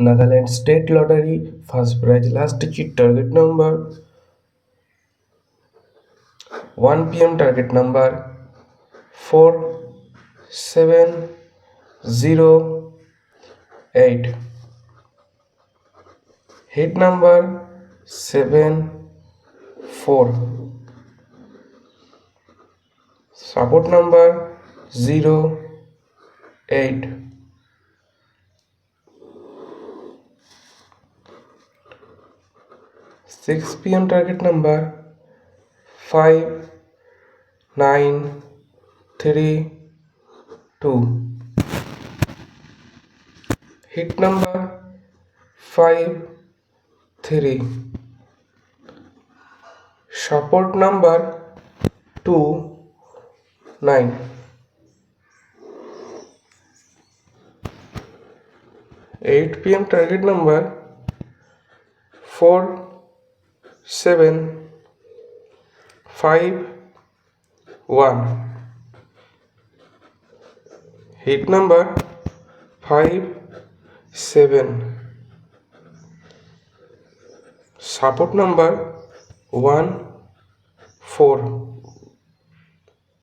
Nagaland State Lottery first prize last digit target number 1 p.m. target number 4708 hit number 74 support number 08 6 p.m. target number 5932 hit number 53 support number 29 8 p.m. target number 4751 hit number 57 support number 14